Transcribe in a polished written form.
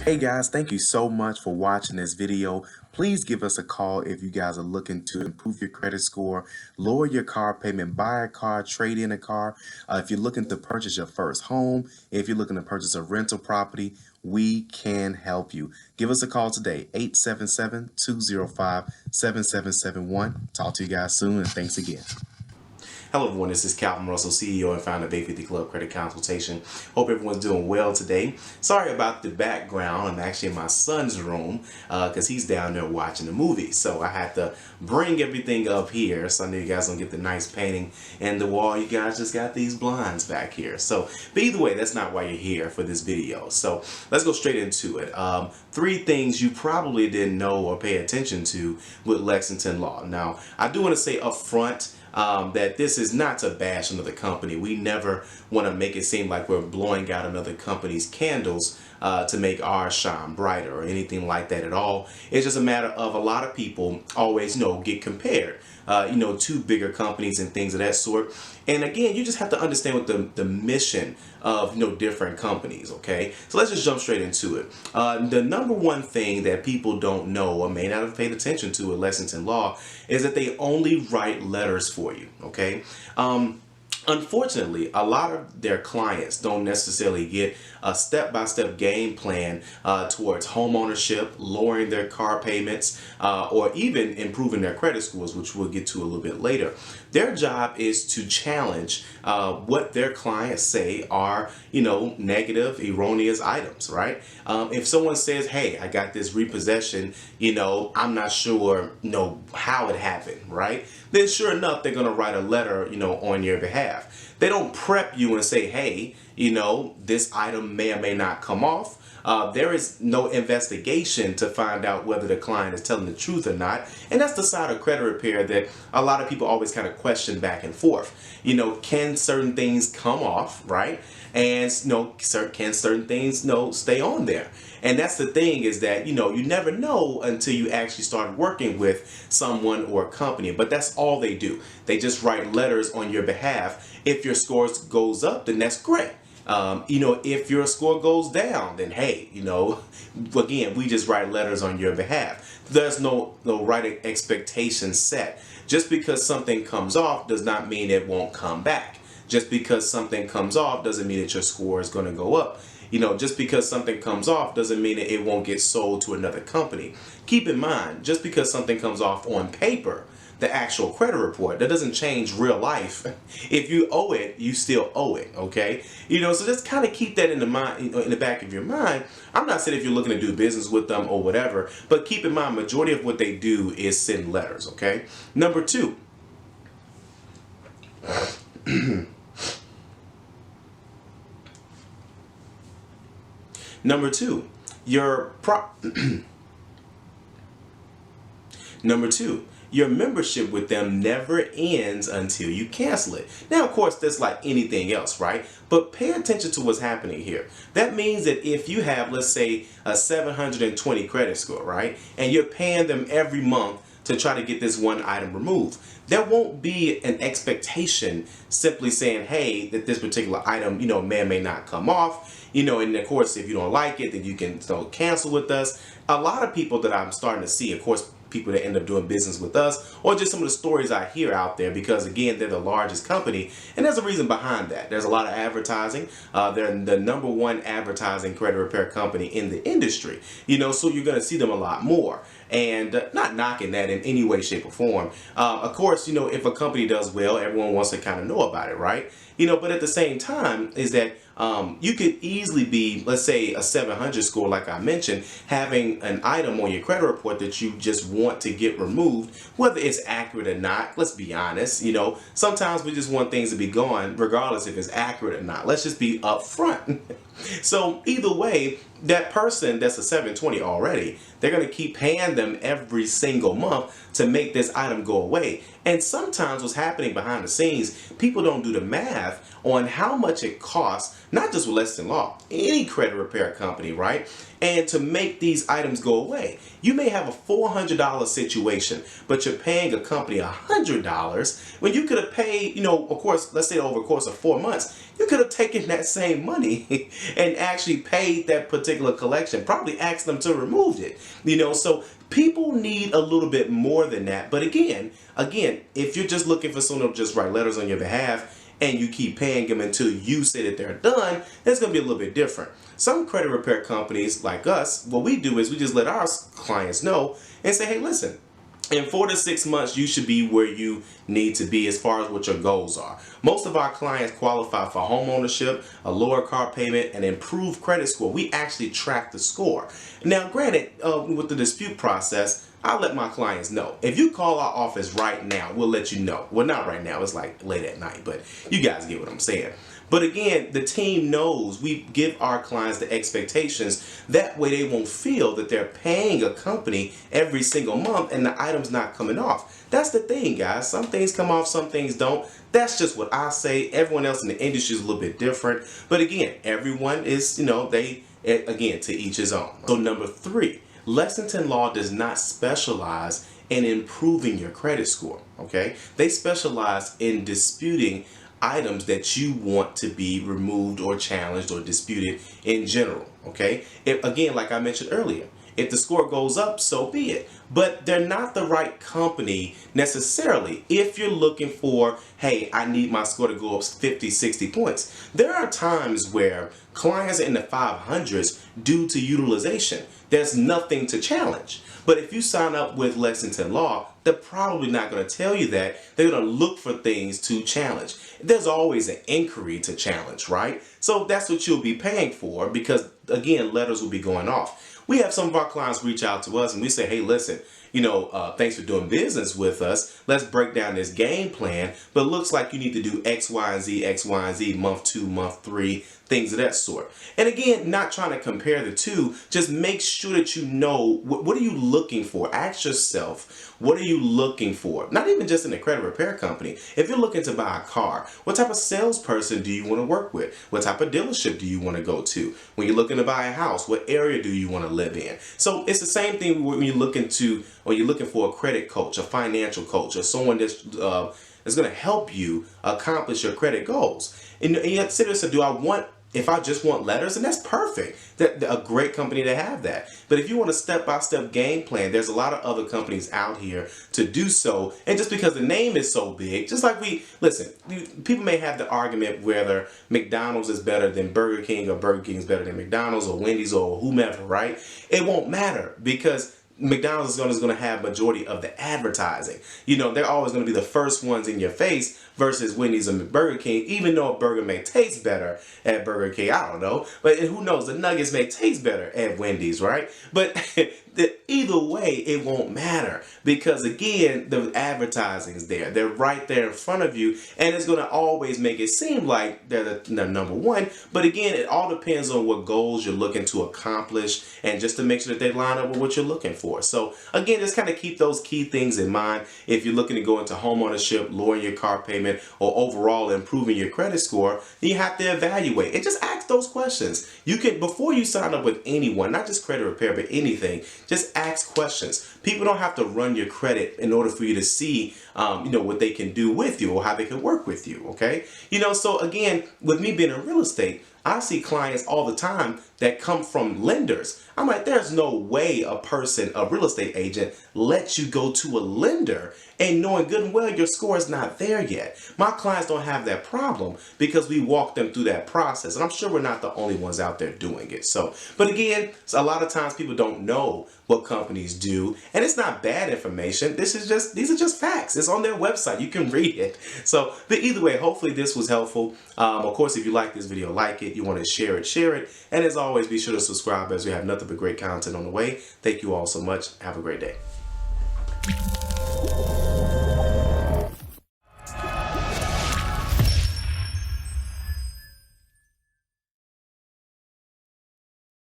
Hey guys, thank you so much for watching this video. Please give us a call if you guys are looking to improve your credit score, lower your car payment, buy a car, trade in a car. If you're looking to purchase your first home, if you're looking to purchase a rental property, we can help you. Give us a call today, 877-205-7771. Talk to you guys soon, and thanks again. Hello everyone, this is Calvin Russell, CEO and founder of 850 Club Credit Consultation. Hope everyone's doing well today. Sorry about the background. I'm actually in my son's room because he's down there watching the movie. So I had to bring everything up here so I know you guys don't get the nice painting and the wall. You guys just got these blinds back here. So, but either way, that's not why you're here for this video. So let's go straight into it. 3 things you probably didn't know or pay attention to with Lexington Law. Now, I do want to say up front, that this is not to bash another company. We never want to make it seem like we're blowing out another company's candles to make ours shine brighter or anything like that at all. It's just a matter of a lot of people always, get compared, to bigger companies and things of that sort. And again, you just have to understand what the mission of different companies. Okay, so let's just jump straight into it. The number one thing that people don't know or may not have paid attention to at Lexington Law is that they only write letters for you. Okay. Unfortunately, a lot of their clients don't necessarily get a step-by-step game plan towards home ownership, lowering their car payments, or even improving their credit scores, which we'll get to a little bit later. Their job is to challenge what their clients say are, negative, erroneous items, right? If someone says, hey, I got this repossession, I'm not sure, how it happened, right? Then sure enough, they're going to write a letter, on your behalf. They don't prep you and say, hey, this item may or may not come off. There is no investigation to find out whether the client is telling the truth or not. And that's the side of credit repair that a lot of people always kind of question back and forth. Can certain things come off, right? And, can certain things, stay on there? And that's the thing, is that, you never know until you actually start working with someone or a company. But that's all they do. They just write letters on your behalf. If your score goes up, then that's great. If your score goes down, then hey, again, we just write letters on your behalf. There's no right expectation set. Just because something comes off does not mean it won't come back. Just because something comes off doesn't mean that your score is going to go up. Just because something comes off doesn't mean that it won't get sold to another company. Keep in mind, just because something comes off on paper, the actual credit report, that doesn't change real life. If you owe it, you still owe it. Okay, so just kind of keep that in the mind, in the back of your mind. I'm not saying if you're looking to do business with them or whatever, but keep in mind, majority of what they do is send letters. Okay, number 2. Number 2, Number 2, your membership with them never ends until you cancel it. Now, of course, that's like anything else, right? But pay attention to what's happening here. That means that if you have, let's say, a 720 credit score, right? And you're paying them every month to try to get this one item removed, there won't be an expectation simply saying, hey, that this particular item, may or may not come off. And of course, if you don't like it, then you can cancel with us. A lot of people that I'm starting to see, of course, people that end up doing business with us, or just some of the stories I hear out there, because again, they're the largest company, and there's a reason behind that. There's a lot of advertising. They're the number 1 advertising credit repair company in the industry, so you're going to see them a lot more. And not knocking that in any way, shape, or form. Of course, if a company does well, everyone wants to kind of know about it, right? But at the same time is that you could easily be, let's say, a 700 score, like I mentioned, having an item on your credit report that you just want to get removed, whether it's accurate or not. Let's be honest, sometimes we just want things to be gone, regardless if it's accurate or not. Let's just be upfront. So either way, that person that's a 720 already, they're going to keep paying them every single month to make this item go away. And sometimes what's happening behind the scenes, people don't do the math on how much it costs, not just with Lexington Law, any credit repair company, right? And to make these items go away. You may have a $400 situation, but you're paying a company $100 when you could have paid, of course, let's say over the course of 4 months, you could have taken that same money and actually paid that particular collection, probably asked them to remove it, so people need a little bit more than that. But again, if you're just looking for someone to just write letters on your behalf and you keep paying them until you say that they're done, it's going to be a little bit different. Some credit repair companies like us, what we do is we just let our clients know and say, hey, listen, in 4 to 6 months, you should be where you need to be as far as what your goals are. Most of our clients qualify for home ownership, a lower car payment, and improved credit score. We actually track the score. Now, granted, with the dispute process, I'll let my clients know. If you call our office right now, we'll let you know. Well, not right now. It's like late at night, but you guys get what I'm saying. But again, the team knows we give our clients the expectations. That way they won't feel that they're paying a company every single month and the item's not coming off. That's the thing, guys. Some things come off, some things don't. That's just what I say. Everyone else in the industry is a little bit different. But again, everyone is, again, to each his own. So number 3, Lexington Law does not specialize in improving your credit score, okay? They specialize in disputing items that you want to be removed or challenged or disputed in general, okay? Again, like I mentioned earlier, if the score goes up, so be it. But they're not the right company necessarily if you're looking for, hey, I need my score to go up 50, 60 points. There are times where clients are in the 500s due to utilization. There's nothing to challenge. But if you sign up with Lexington Law, they're probably not going to tell you that. They're going to look for things to challenge. There's always an inquiry to challenge, right? So that's what you'll be paying for because, again, letters will be going off. We have some of our clients reach out to us and we say, hey, listen, thanks for doing business with us. Let's break down this game plan. But it looks like you need to do X, Y, and Z, X, Y, and Z, month 2, month 3, things of that sort. And again, not trying to compare the two, just make sure that you know what are you looking for. Ask yourself, what are you looking for? Not even just in a credit repair company. If you're looking to buy a car, what type of salesperson do you want to work with? What type of dealership do you want to go to? When you're looking to buy a house, what area do you want to live in? So it's the same thing when you're looking for a credit coach, a financial coach, or someone that's going to help you accomplish your credit goals. And you have to sit there and say, if I just want letters, and that's perfect. That's a great company to have that. But if you want a step-by-step game plan, there's a lot of other companies out here to do so. And just because the name is so big, just like people may have the argument whether McDonald's is better than Burger King or Burger King is better than McDonald's or Wendy's or whomever, right? It won't matter because McDonald's is going to have majority of the advertising. They're always going to be the first ones in your face versus Wendy's and Burger King, even though a burger may taste better at Burger King. I don't know. But who knows? The nuggets may taste better at Wendy's, right? But either way, it won't matter because, again, the advertising is there. They're right there in front of you, and it's going to always make it seem like they're the number one. But again, it all depends on what goals you're looking to accomplish and just to make sure that they line up with what you're looking for. So, again, just kind of keep those key things in mind if you're looking to go into homeownership, lowering your car payment, or overall improving your credit score. You have to evaluate and just ask those questions. You can, before you sign up with anyone, not just credit repair, but anything, just ask questions. People don't have to run your credit in order for you to see, what they can do with you or how they can work with you. Okay. So again, with me being in real estate, I see clients all the time that come from lenders. I'm like, there's no way a real estate agent, lets you go to a lender and knowing good and well your score is not there yet. My clients don't have that problem because we walk them through that process. And I'm sure we're not the only ones out there doing it. But again, a lot of times people don't know what companies do. And it's not bad information. These are just facts. It's on their website. You can read it. But either way, hopefully this was helpful. Of course, if you like this video, like it. You want to share it. And as always, be sure to subscribe as we have nothing but great content on the way. Thank you all so much. Have a great day.